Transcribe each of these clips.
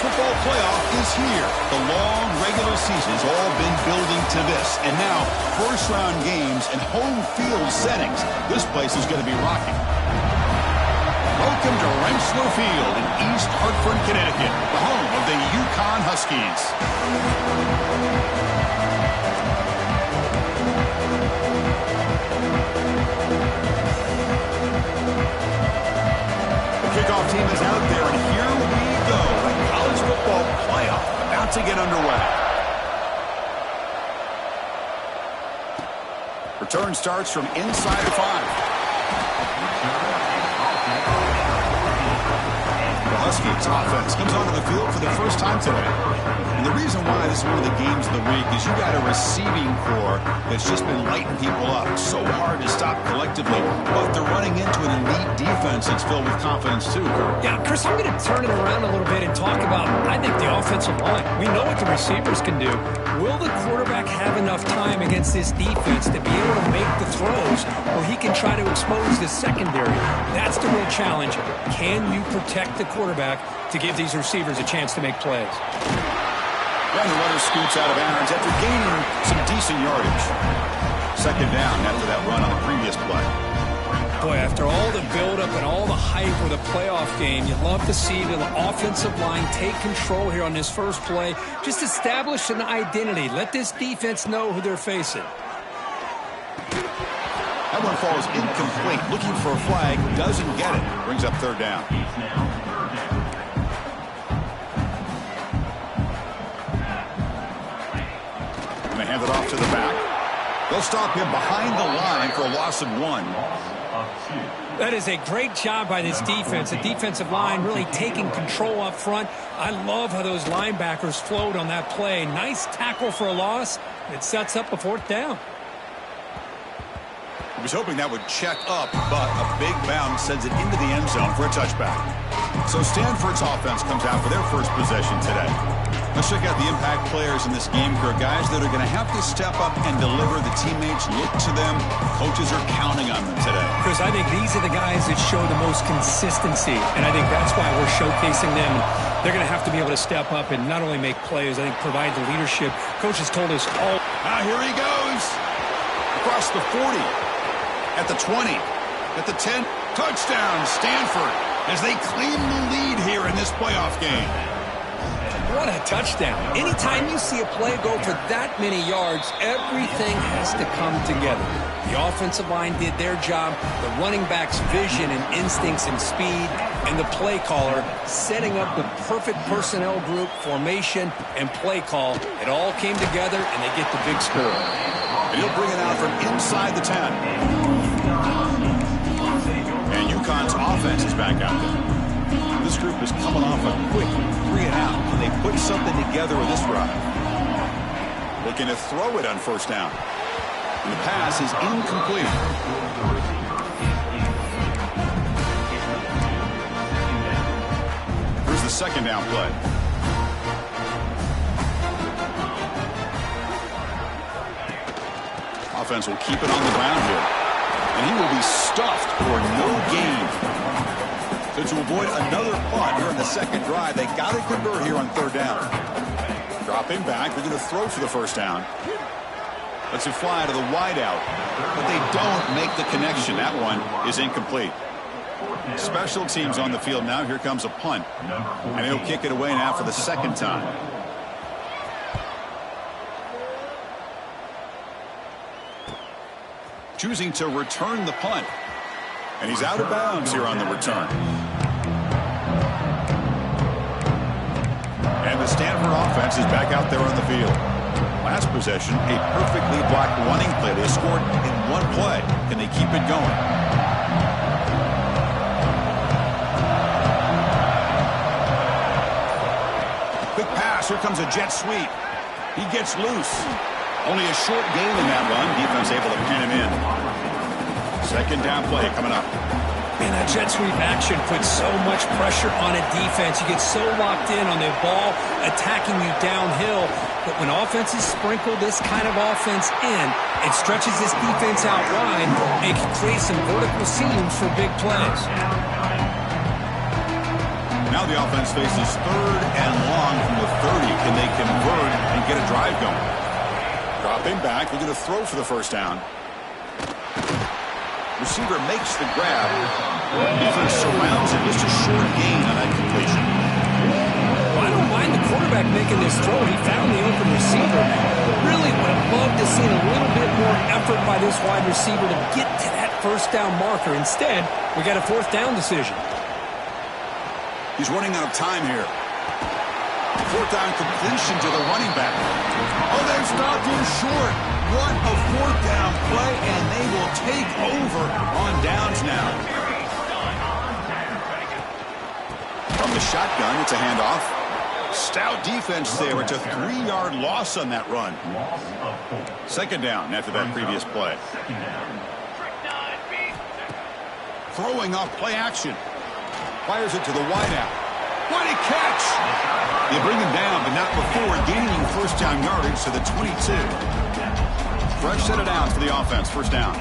football playoff is here. The long regular season's all been building to this. And now, first-round games and home field settings. This place is going to be rocking. Welcome to Rentschler Field in East Hartford, Connecticut, the home of the UConn Huskies. Kickoff team is out there, and here we go. The college football playoff about to get underway. Return starts from inside the 5. The Huskies offense comes onto the field for the first time today. And the reason why this is one of the games of the week is you got a receiving core that's just been lighting people up. So hard to stop collectively, but they're running into an elite defense that's filled with confidence too. Yeah, Chris, I'm going to turn it around a little bit and talk about, I think, the offensive line. We know what the receivers can do. Will the quarterback have enough time against this defense to be able to make the throws where he can try to expose the secondary? That's the real challenge. Can you protect the quarterback to give these receivers a chance to make plays? And the runner scoots out of bounds after gaining some decent yardage. Second down after that run on the previous play. Boy, after all the buildup and all the hype with a playoff game, you love to see the offensive line take control here on this first play. Just establish an identity. Let this defense know who they're facing. That one falls incomplete. Looking for a flag. Doesn't get it. Brings up third down. Going to hand it off to the back. They'll stop him behind the line for a loss of 1. That is a great job by this defense. The defensive line really taking control up front. I love how those linebackers flowed on that play. Nice tackle for a loss. It sets up a fourth down. He was hoping that would check up, but a big bounce sends it into the end zone for a touchback. So Stanford's offense comes out for their first possession today. Let's check out the impact players in this game here, guys that are going to have to step up and deliver. The teammates look to them. Coaches are counting on them today. Chris, I think these are the guys that show the most consistency, and I think that's why we're showcasing them. They're going to have to be able to step up and not only make plays, I think provide the leadership. Coach has told us all. Now here he goes. Across the 40. At the 20, at the 10, touchdown, Stanford, as they claim the lead here in this playoff game. What a touchdown. Anytime you see a play go for that many yards, everything has to come together. The offensive line did their job, the running back's vision and instincts and speed, and the play caller setting up the perfect personnel group, formation, and play call. It all came together, and they get the big score. And he'll bring it out from inside the 10. And UConn's offense is back out there. This group is coming off a quick 3-and-out. Can they put something together with this drive? Looking to throw it on first down. And the pass is incomplete. Here's the second down play. Offense will keep it on the ground here. And he will be stuffed for no gain. So to avoid another punt here in the second drive, they got to convert here on third down. Dropping back, they're going to throw for the first down. Lets it fly to the wideout. But they don't make the connection. That one is incomplete. Special teams on the field now. Here comes a punt. And he'll kick it away now for the second time. Choosing to return the punt. And he's out of bounds here on the return. And the Stanford offense is back out there on the field. Last possession, a perfectly blocked running play. They scored in one play. Can they keep it going? Quick pass. Here comes a jet sweep. He gets loose. Only a short gain in that run. Defense able to pin him in. Second down play coming up. And that jet sweep action puts so much pressure on a defense. You get so locked in on the ball attacking you downhill. But when offenses sprinkle this kind of offense in, it stretches this defense out wide and can create some vertical seams for big plays. Now the offense faces third and long from the 30. Can they convert and get a drive going? Dropping back, looking to throw for the first down. Receiver makes the grab. Defense surrounds him. Just a short gain on that completion. Well, I don't mind the quarterback making this throw. He found the open receiver. Really would have loved to see a little bit more effort by this wide receiver to get to that first down marker. Instead, we got a fourth down decision. He's running out of time here. Fourth down completion to the running back. Oh, they've stopped him short. What a fourth down play, and they will take over on downs now. From the shotgun, it's a handoff. Stout defense there. It's a 3-yard loss on that run. Second down after that previous play. Throwing off play action. Fires it to the wideout. What a catch! They bring him down, but not before gaining first down yardage to the 22. Fresh set of downs for the offense. First down.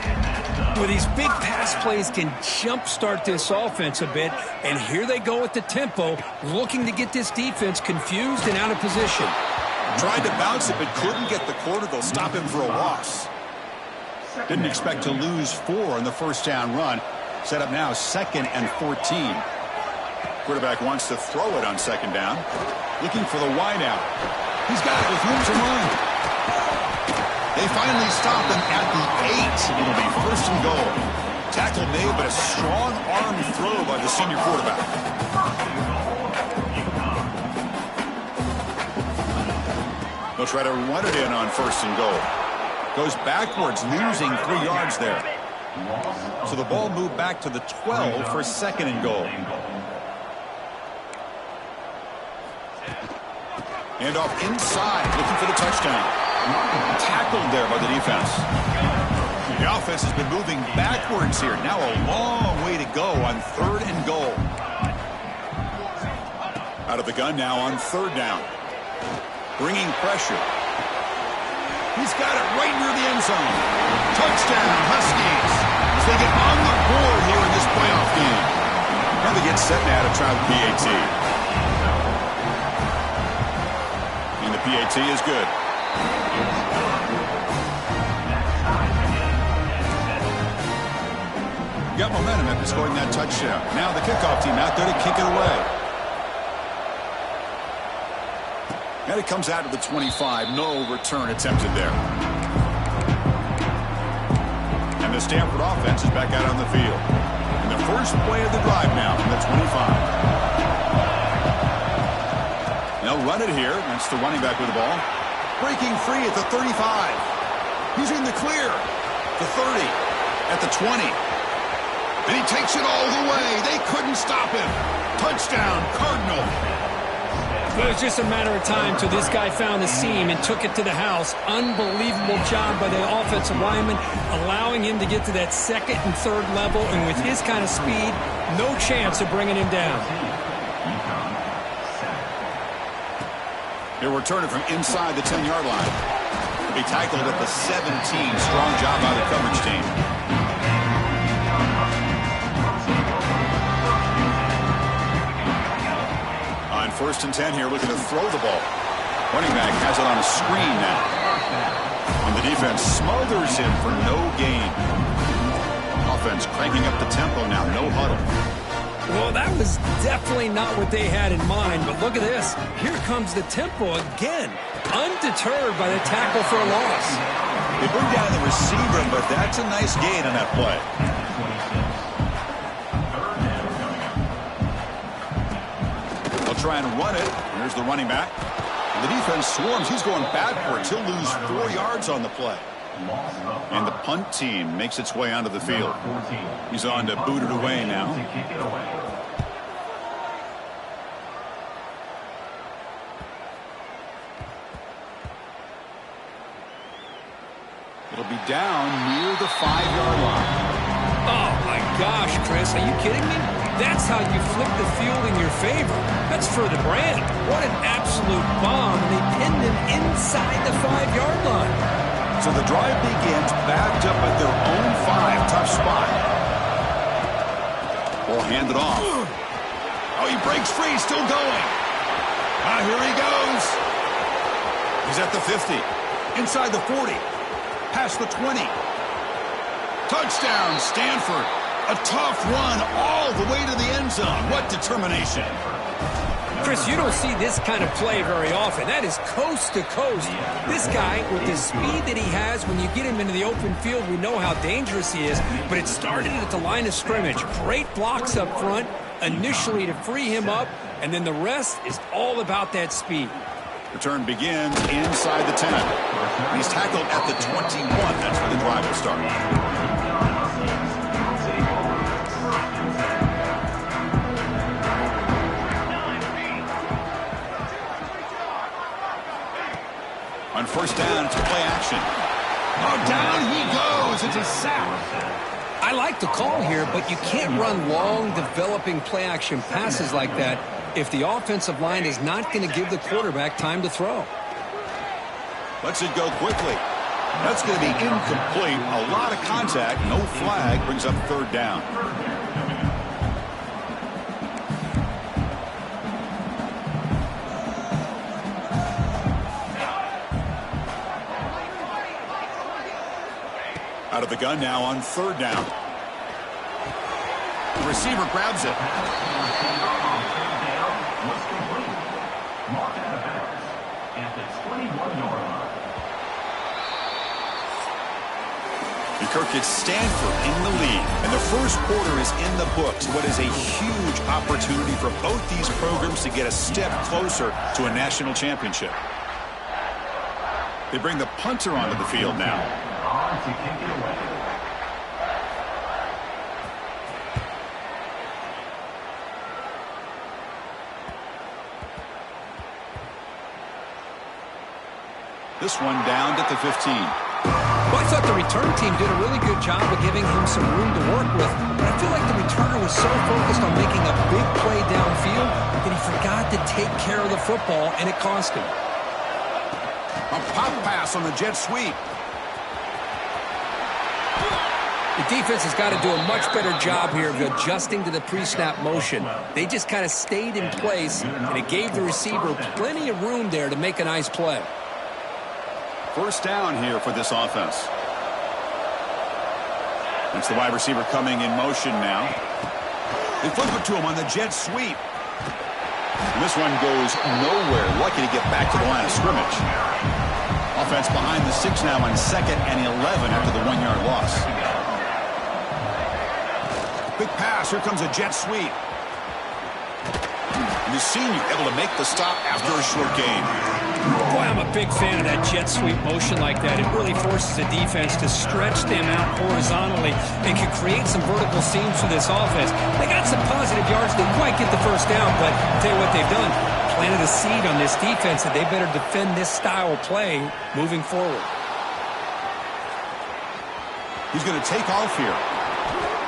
Well, these big pass plays can jumpstart this offense a bit, and here they go at the tempo, looking to get this defense confused and out of position. Tried to bounce it, but couldn't get the corner. They'll stop him for a loss. Didn't expect to lose 4 on the first down run. Set up now 2nd and 14. Quarterback wants to throw it on second down. Looking for the wideout. He's got it with room to run. They finally stop him at the 8. It'll be first and goal. Tackle made, but a strong arm throw by the senior quarterback. They'll try to run it in on first and goal. Goes backwards, losing 3 yards there. So the ball moved back to the 12 for second and goal. And off inside, looking for the touchdown. Tackled there by the defense. The offense has been moving backwards here. Now a long way to go on third and goal. Out of the gun now on third down. Bringing pressure. He's got it right near the end zone. Touchdown, Huskies. As they get on the board here in this playoff game. And they get set now to try the PAT. And the PAT is good. Got momentum after scoring that touchdown. Now the kickoff team out there to kick it away. And it comes out to the 25. No return attempted there. And the Stanford offense is back out on the field. And the first play of the drive now from the 25. They'll run it here. That's the running back with the ball. Breaking free at the 35. He's in the clear. The 30. At the 20. And he takes it all the way. They couldn't stop him. Touchdown, Cardinal. It was just a matter of time till this guy found the seam and took it to the house. Unbelievable job by the offensive lineman, allowing him to get to that second and third level. And with his kind of speed, no chance of bringing him down. They'll return it from inside the 10-yard line. He'll be tackled at the 17. Strong job by the coverage team. On 1st and 10 here, looking to throw the ball. Running back has it on a screen now. And the defense smothers him for no gain. Offense cranking up the tempo now. No huddle. Well, that was definitely not what they had in mind, but look at this. Here comes the tempo again, undeterred by the tackle for a loss. They bring down the receiver, but that's a nice gain on that play. They'll try and run it. Here's the running back. The defense swarms. He's going backwards. He'll lose 4 yards on the play. And the punt team makes its way onto the field. He's on to boot it away now. It'll be down near the 5-yard line. Oh, my gosh, Chris. Are you kidding me? That's how you flip the field in your favor. That's for the brand. What an absolute bomb. And they pinned him inside the 5-yard line. So the drive begins backed up at their own 5. Tough spot. Ball handed off. Oh, he breaks free, still going. Here he goes. He's at the 50, inside the 40, past the 20. Touchdown, Stanford. A tough run all the way to the end zone. What determination. Chris, you don't see this kind of play very often. That is coast to coast. This guy, with the speed that he has, when you get him into the open field, we know how dangerous he is. But it started at the line of scrimmage. Great blocks up front, initially to free him up, and then the rest is all about that speed. Return begins inside the 10. He's tackled at the 21. That's where the drive will start. On first down, it's play action. Oh, down he goes. It's a sack. I like the call here, but you can't run long, developing play-action passes like that if the offensive line is not going to give the quarterback time to throw. Lets it go quickly. That's going to be incomplete. A lot of contact. No flag. Brings up third down. Out of the gun now on third down. The receiver grabs it. Kirk, it's Stanford in the lead, and the first quarter is in the books. What is a huge opportunity for both these programs to get a step closer to a national championship. They bring the punter onto the field now. This one down at the 15. Well, I thought the return team did a really good job of giving him some room to work with, but I feel like the returner was so focused on making a big play downfield that he forgot to take care of the football, and it cost him. A pop pass on the jet sweep. The defense has got to do a much better job here of adjusting to the pre-snap motion. They just kind of stayed in place, and it gave the receiver plenty of room there to make a nice play. First down here for this offense. It's the wide receiver coming in motion now. They flip it to him on the jet sweep. And this one goes nowhere. Lucky to get back to the line of scrimmage. Offense behind the 6 now on 2nd and 11 after the 1-yard loss. Quick pass. Here comes a jet sweep. And the senior able to make the stop after a short gain. Boy, I'm a big fan of that jet sweep motion like that. It really forces the defense to stretch them out horizontally and can create some vertical seams for this offense. They got some positive yards. Didn't quite get the first down, but I'll tell you what they've done. Planted a seed on this defense that they better defend this style of play moving forward. He's going to take off here.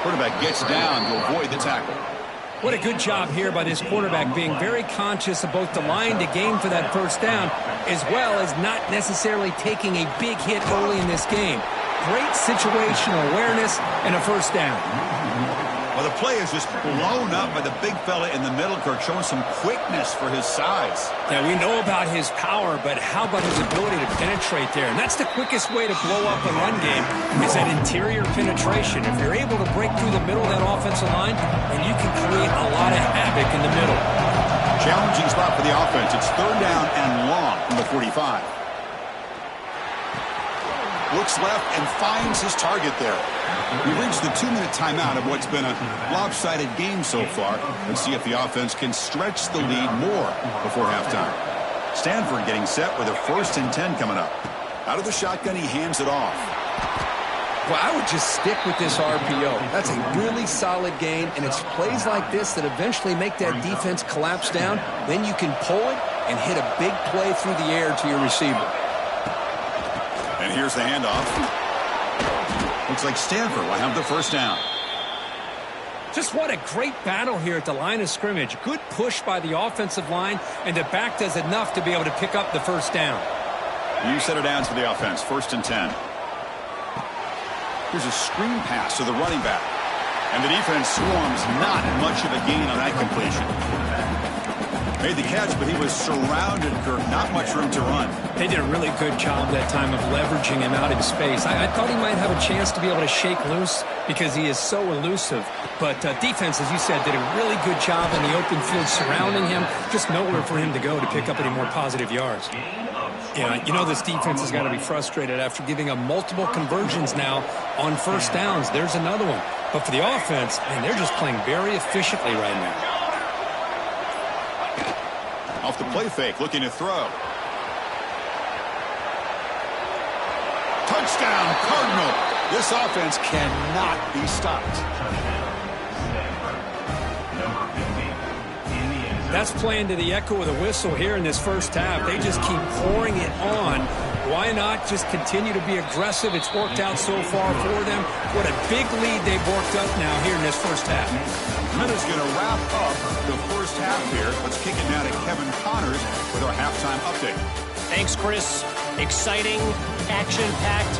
Quarterback gets down to avoid the tackle. What a good job here by this quarterback, being very conscious of both the line to gain for that first down, as well as not necessarily taking a big hit early in this game. Great situational awareness and a first down. Well, the play is just blown up by the big fella in the middle, Kirk, showing some quickness for his size. Yeah, we know about his power, but how about his ability to penetrate there? And that's the quickest way to blow up a run game, is that interior penetration. If you're able to break through the middle of that offensive line, then you can create a lot of havoc in the middle. Challenging spot for the offense. It's third down and long from the 45. Looks left and finds his target there. We reached the 2-minute timeout of what's been a lopsided game so far. Let's see if the offense can stretch the lead more before halftime. Stanford getting set with a 1st and 10 coming up. Out of the shotgun, he hands it off. Well, I would just stick with this RPO. That's a really solid gain, and it's plays like this that eventually make that defense collapse down. Then you can pull it and hit a big play through the air to your receiver. And here's the handoff. Looks like Stanford will have the first down. Just what a great battle here at the line of scrimmage. Good push by the offensive line, and the back does enough to be able to pick up the first down. You set it down to the offense, 1st and 10. Here's a screen pass to the running back. And the defense swarms, not much of a gain on that completion. Made the catch, but he was surrounded, Kirk. Not much room to run. They did a really good job that time of leveraging him out in space. I thought he might have a chance to be able to shake loose because he is so elusive. But defense, as you said, did a really good job in the open field surrounding him. Just nowhere for him to go to pick up any more positive yards. Yeah, you know this defense has got to be frustrated after giving up multiple conversions now on first downs. There's another one. But for the offense, man, they're just playing very efficiently right now. Off the play fake, looking to throw. Touchdown, Cardinal. This offense cannot be stopped. That's playing to the echo of the whistle here in this first half. They just keep pouring it on. Why not just continue to be aggressive? It's worked out so far for them. What a big lead they've worked up now here in this first half. Minutes going to wrap up the first half here. Let's kick it now to Kevin Connors with our halftime update. Thanks, Chris. Exciting, action-packed,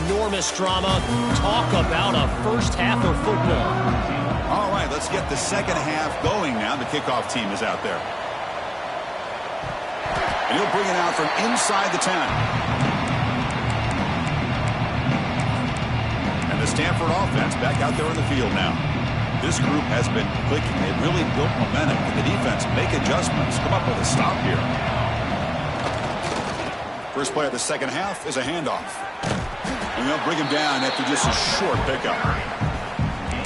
enormous drama. Talk about a first half of football. All right, let's get the second half going now. The kickoff team is out there. And he'll bring it out from inside the 10. And the Stanford offense back out there in the field now. This group has been clicking. They've really built momentum. Can the defense make adjustments? Come up with a stop here. First play of the second half is a handoff. And they'll bring him down after just a short pickup.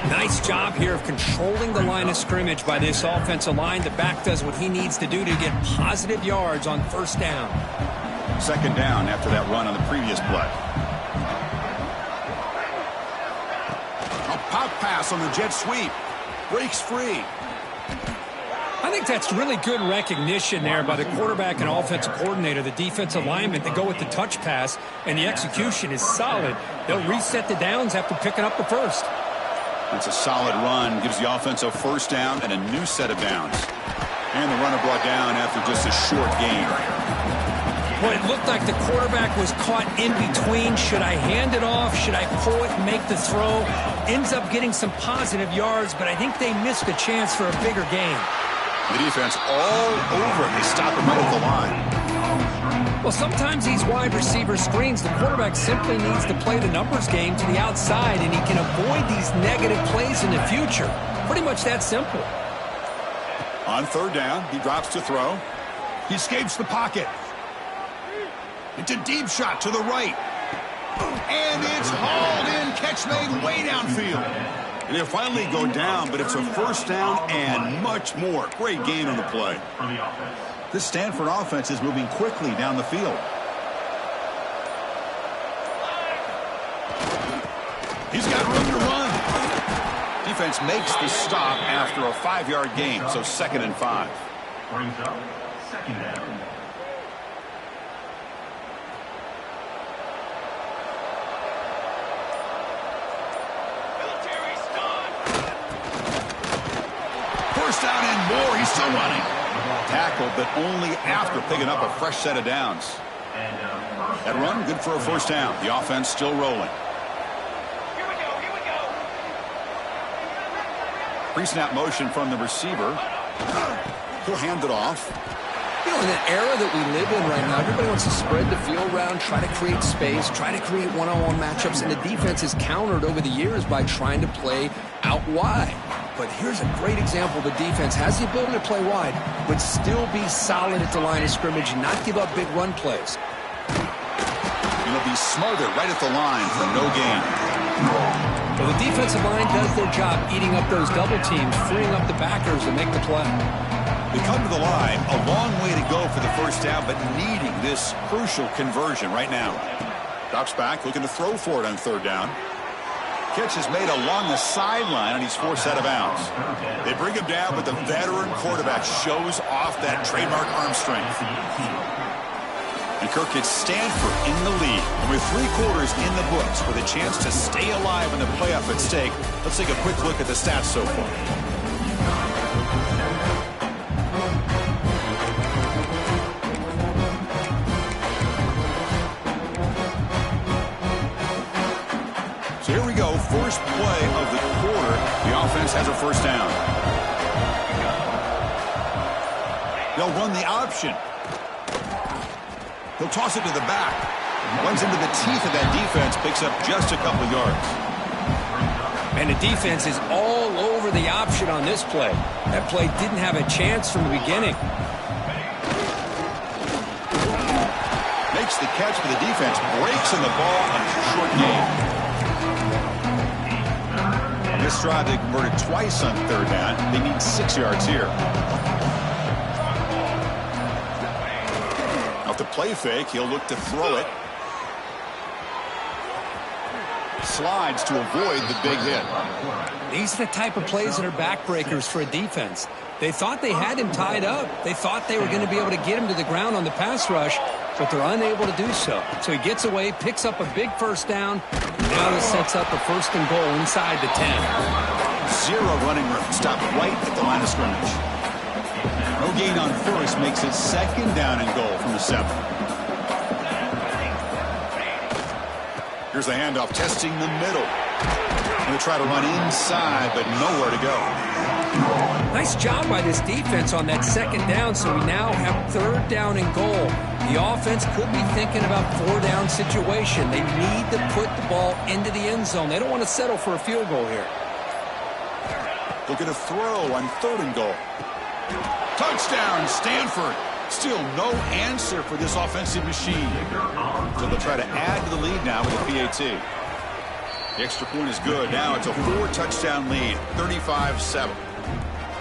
Nice job here of controlling the line of scrimmage by this offensive line. The back does what he needs to do to get positive yards on first down. Second down after that run on the previous play. A pop pass on the jet sweep. Breaks free. I think that's really good recognition there by the quarterback and offensive coordinator, the defensive lineman, to go with the touch pass, and the execution is solid. They'll reset the downs after picking up the first. That's a solid run. Gives the offense a first down and a new set of downs. And the runner brought down after just a short gain. Well, it looked like the quarterback was caught in between. Should I hand it off? Should I pull it and make the throw? Ends up getting some positive yards, but I think they missed a chance for a bigger gain. The defense all over it. They stop him right at the line. Well, sometimes these wide receiver screens, the quarterback simply needs to play the numbers game to the outside, and he can avoid these negative plays in the future. Pretty much that simple. On third down, he drops to throw. He escapes the pocket. It's a deep shot to the right. And it's hauled in. Catch made way downfield. And he'll finally go down, but it's a first down and much more. Great gain on the play. This Stanford offense is moving quickly down the field. He's got room to run. Defense makes the stop after a 5-yard gain, so 2nd and 5. Brings up second down. First down and more. He's still running. Tackled, but only after picking up a fresh set of downs. That run, good for a first down. The offense still rolling. Pre-snap motion from the receiver. He'll hand it off. You know, in the era that we live in right now, everybody wants to spread the field around, try to create space, try to create one-on-one matchups, and the defense is countered over the years by trying to play out wide. But here's a great example. The defense has the ability to play wide, but still be solid at the line of scrimmage and not give up big run plays. It'll be smothered right at the line for no gain. Well, the defensive line does their job eating up those double teams, freeing up the backers to make the play. They come to the line, a long way to go for the first down, but needing this crucial conversion right now. Drops back, looking to throw for it on third down. Catch is made along the sideline, and he's forced out of bounds. They bring him down, but the veteran quarterback shows off that trademark arm strength. And Kirk, it's Stanford in the lead. And with 3 quarters in the books with a chance to stay alive in the playoff at stake, let's take a quick look at the stats so far. So here we go, first play of the quarter. The offense has a first down. They'll run the option. He'll toss it to the back. Runs into the teeth of that defense, picks up just a couple yards. And the defense is all over the option on this play. That play didn't have a chance from the beginning. Makes the catch for the defense, breaks in the ball on a short game. On this drive, they converted twice on third down. They need 6 yards here. Off the play fake, he'll look to throw it. Slides to avoid the big hit. These are the type of plays that are backbreakers for a defense. They thought they had him tied up. They thought they were going to be able to get him to the ground on the pass rush, but they're unable to do so. So he gets away, picks up a big first down. Now this sets up a 1st and goal inside the 10. 0 running room. Stopped right at the line of scrimmage. No gain on first makes it 2nd down and goal from the 7. Here's the handoff, testing the middle. Going to try to run inside, but nowhere to go. Nice job by this defense on that 2nd down, so we now have 3rd down and goal. The offense could be thinking about 4-down situation. They need to put the ball into the end zone. They don't want to settle for a field goal here. Look at a throw on 3rd and goal. Touchdown, Stanford. Still no answer for this offensive machine. So they'll try to add to the lead now with a PAT. The extra point is good. Now it's a 4-touchdown lead, 35-7.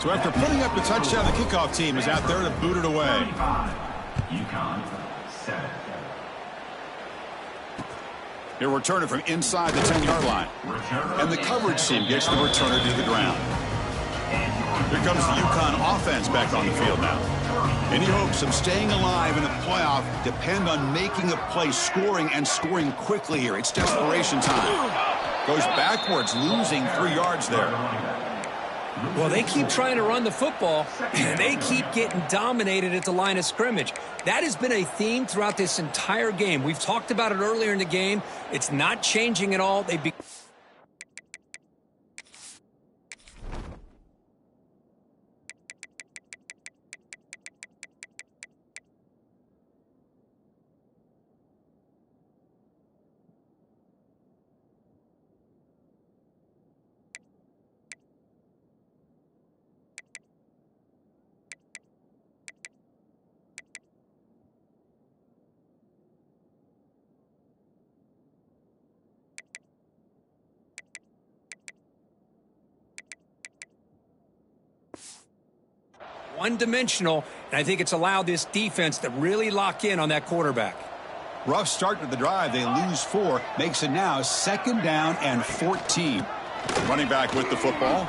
So after putting up the touchdown, the kickoff team is out there to boot it away. UConn 7. He'll return it from inside the 10-yard line. And the coverage team gets the returner to the ground. Here comes the UConn offense back on the field now. Any hopes of staying alive in the playoff depend on making a play, scoring, and scoring quickly here. It's desperation time. Goes backwards, losing 3 yards there. Well, they keep trying to run the football, and they keep getting dominated at the line of scrimmage. That has been a theme throughout this entire game. We've talked about it earlier in the game. It's not changing at all. One-dimensional, and I think it's allowed this defense to really lock in on that quarterback. Rough start to the drive. They lose 4. Makes it now 2nd down and 14. Running back with the football.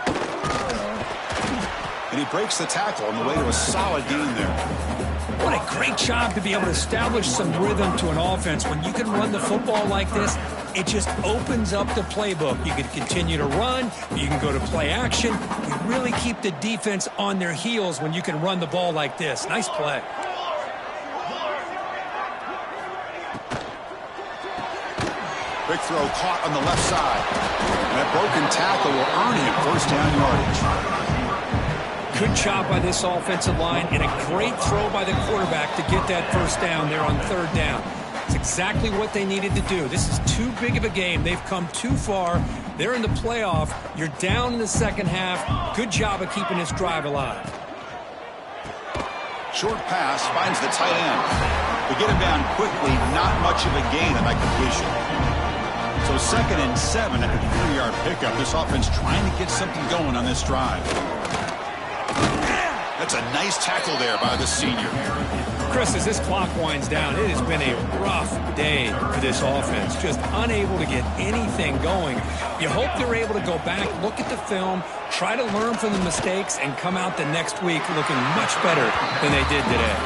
And he breaks the tackle on the way to a solid gain there. What a great job to be able to establish some rhythm to an offense. When you can run the football like this, it just opens up the playbook. You can continue to run. You can go to play action. You really keep the defense on their heels when you can run the ball like this. Nice play. Quick throw caught on the left side. And that broken tackle will earn him 1st down yardage. Good job by this offensive line and a great throw by the quarterback to get that 1st down there on 3rd down. It's exactly what they needed to do. This is too big of a game. They've come too far. They're in the playoff. You're down in the 2nd half. Good job of keeping this drive alive. Short pass finds the tight end. They get him down quickly. Not much of a gain on that completion. So 2nd and 7 at the 3-yard pickup. This offense trying to get something going on this drive. That's a nice tackle there by the senior. Chris, as this clock winds down, it has been a rough day for this offense. Just unable to get anything going. You hope they're able to go back, look at the film, try to learn from the mistakes, and come out the next week looking much better than they did today.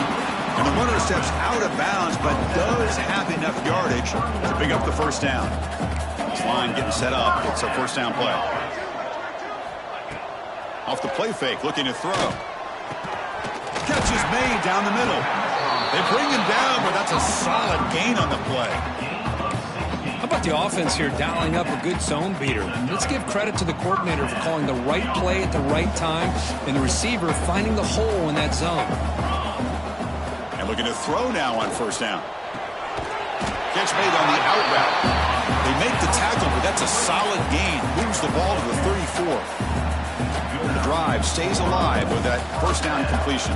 And the runner steps out of bounds, but does have enough yardage to pick up the 1st down. This line getting set up. It's a 1st down play. Off the play fake, looking to throw. Catch is made down the middle. They bring him down, but that's a solid gain on the play. How about the offense here dialing up a good zone beater? Let's give credit to the coordinator for calling the right play at the right time and the receiver finding the hole in that zone. Looking to throw now on first down. Catch made on the out route. They make the tackle, but that's a solid gain. Moves the ball to the 34. The drive stays alive with that first down completion.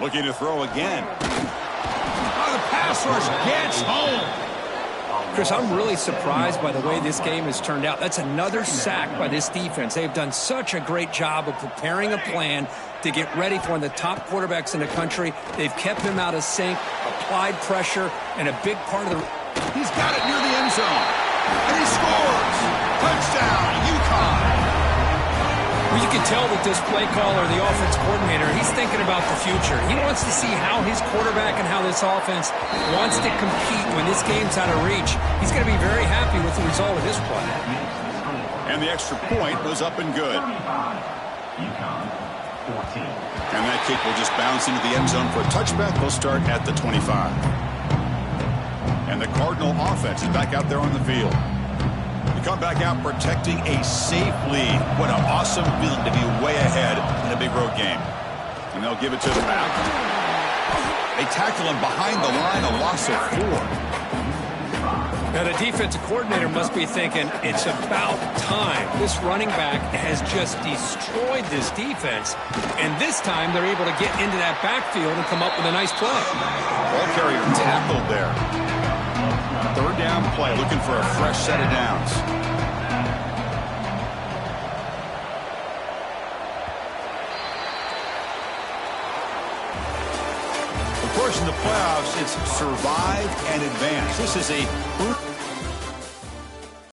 Looking to throw again. Oh, the pass rush gets home. Chris, I'm really surprised by the way this game has turned out. That's another sack by this defense. They've done such a great job of preparing a plan to get ready for one of the top quarterbacks in the country. They've kept him out of sync, applied pressure, and a big part of the... He's got it near the end zone. And he scores. Touchdown, UConn. Well, you can tell with this play caller, the offense coordinator, he's thinking about the future. He wants to see how his quarterback and how this offense wants to compete when this game's out of reach. He's going to be very happy with the result of this play. And the extra point was up and good. UConn 14. And that kick will just bounce into the end zone for a touchback. They'll start at the 25. And the Cardinal offense is back out there on the field. Come back out protecting a safe lead. What an awesome feeling to be way ahead in a big road game. And they'll give it to the back. They tackle him behind the line, a loss of 4. Now the defensive coordinator must be thinking it's about time. This running back has just destroyed this defense. And this time they're able to get into that backfield and come up with a nice play. Ball carrier tackled there. Third down play, looking for a fresh set of downs. Of course, in the playoffs, it's survive and advance. This is a